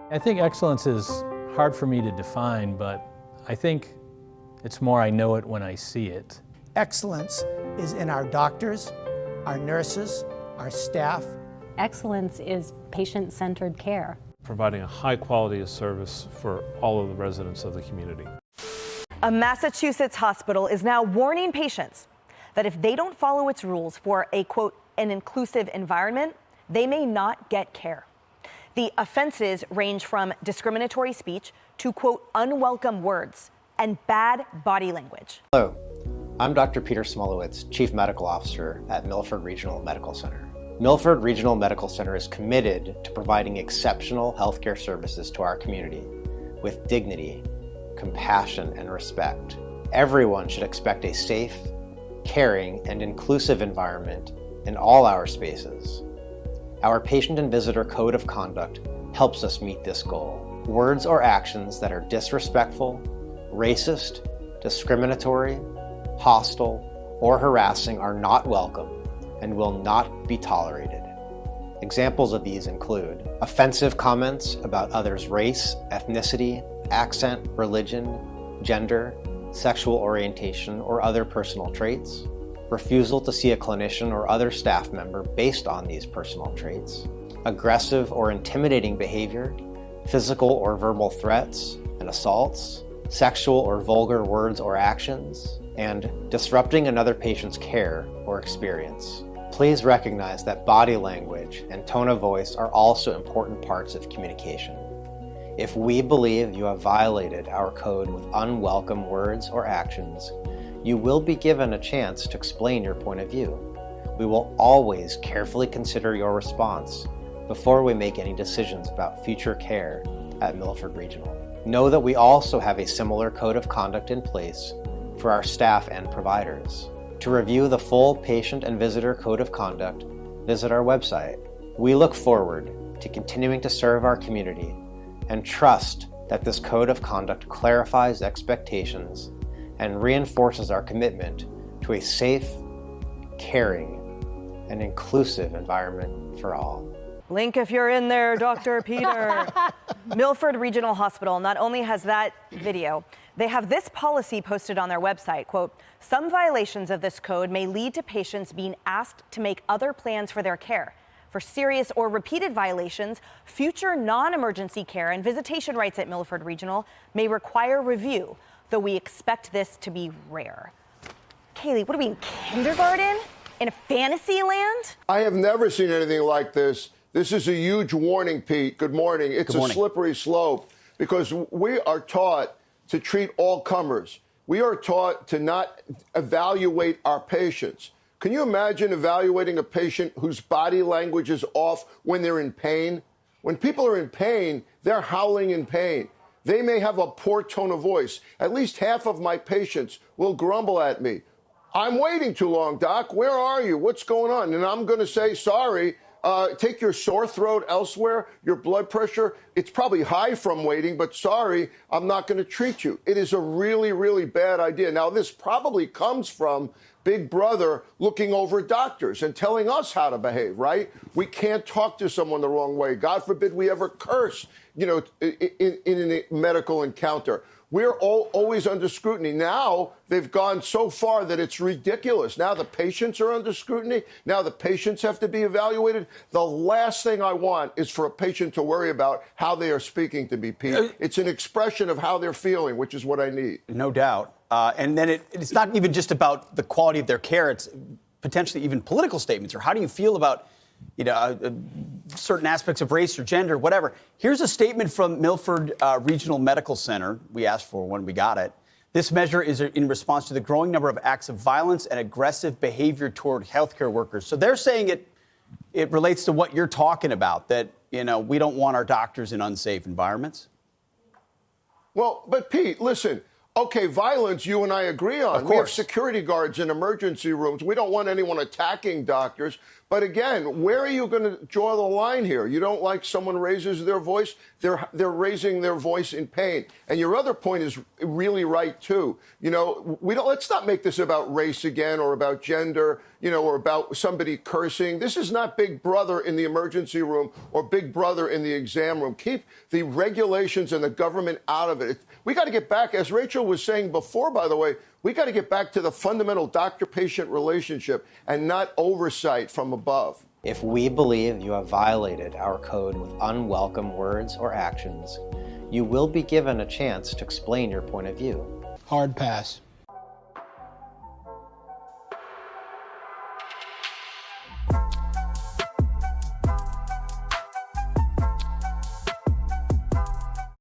I think excellence is hard for me to define, but I think it's more I know it when I see it. Excellence is in our doctors, our nurses, our staff. Excellence is patient-centered care. Providing a high quality of service for all of the residents of the community. A Massachusetts hospital is now warning patients that if they don't follow its rules for a, quote, an inclusive environment, they may not get care. The offenses range from discriminatory speech to, quote, unwelcome words and bad body language. Hello, I'm Dr. Peter Smolowitz, Chief Medical Officer at Milford Regional Medical Center. Milford Regional Medical Center is committed to providing exceptional healthcare services to our community with dignity, compassion, and respect. Everyone should expect a safe, caring, and inclusive environment in all our spaces. Our Patient and Visitor Code of Conduct helps us meet this goal. Words or actions that are disrespectful, racist, discriminatory, hostile, or harassing are not welcome and will not be tolerated. Examples of these include offensive comments about others' race, ethnicity, accent, religion, gender, sexual orientation, or other personal traits, refusal to see a clinician or other staff member based on these personal traits, aggressive or intimidating behavior, physical or verbal threats and assaults, sexual or vulgar words or actions, and disrupting another patient's care or experience. Please recognize that body language and tone of voice are also important parts of communication. If we believe you have violated our code with unwelcome words or actions, you will be given a chance to explain your point of view. We will always carefully consider your response before we make any decisions about future care at Milford Regional. Know that we also have a similar code of conduct in place for our staff and providers. To review the full Patient and Visitor Code of Conduct, visit our website. We look forward to continuing to serve our community and trust that this Code of Conduct clarifies expectations and reinforces our commitment to a safe, caring, and inclusive environment for all. Link if you're in there, Dr. Peter. Milford Regional Hospital not only has that video, they have this policy posted on their website, quote, some violations of this code may lead to patients being asked to make other plans for their care. For serious or repeated violations, future non-emergency care and visitation rights at Milford Regional may require review, though we expect this to be rare. Kaylee, what are we in kindergarten? In a fantasy land? I have never seen anything like this. This is a huge warning, Pete. Good morning. It's a slippery slope because we are taught to treat all comers. We are taught to not evaluate our patients. Can you imagine evaluating a patient whose body language is off when they're in pain? When people are in pain, they're howling in pain. They may have a poor tone of voice. At least half of my patients will grumble at me. I'm waiting too long, Doc. Where are you? What's going on? And I'm going to say, sorry. Take your sore throat elsewhere, your blood pressure. It's probably high from waiting, but sorry, I'm not going to treat you. It is a really, really bad idea. Now, this probably comes from Big Brother looking over doctors and telling us how to behave, right? We can't talk to someone the wrong way. God forbid we ever curse, in a medical encounter. We're always under scrutiny. Now they've gone so far that it's ridiculous. Now the patients are under scrutiny. Now the patients have to be evaluated. The last thing I want is for a patient to worry about how they are speaking to me, Pete. It's an expression of how they're feeling, which is what I need. No doubt. And then it's not even just about the quality of their care. It's potentially even political statements, or how do you feel about certain aspects of race or gender, whatever. Here's a statement from Milford Regional Medical Center. We asked for one, we got it. This measure is in response to the growing number of acts of violence and aggressive behavior toward healthcare workers. So they're saying it relates to what you're talking about, that, we don't want our doctors in unsafe environments. Well, but Pete, listen. Okay, violence, you and I agree on. We have security guards in emergency rooms. We don't want anyone attacking doctors. But again, where are you going to draw the line here? You don't like someone raises their voice? They're raising their voice in pain. And your other point is really right, too. You know, let's not make this about race again or about gender, you know, or about somebody cursing. This is not Big Brother in the emergency room or Big Brother in the exam room. Keep the regulations and the government out of it. We got to get back, as Rachel was saying before, by the way, we got to get back to the fundamental doctor-patient relationship and not oversight from above. If we believe you have violated our code with unwelcome words or actions, you will be given a chance to explain your point of view. Hard pass.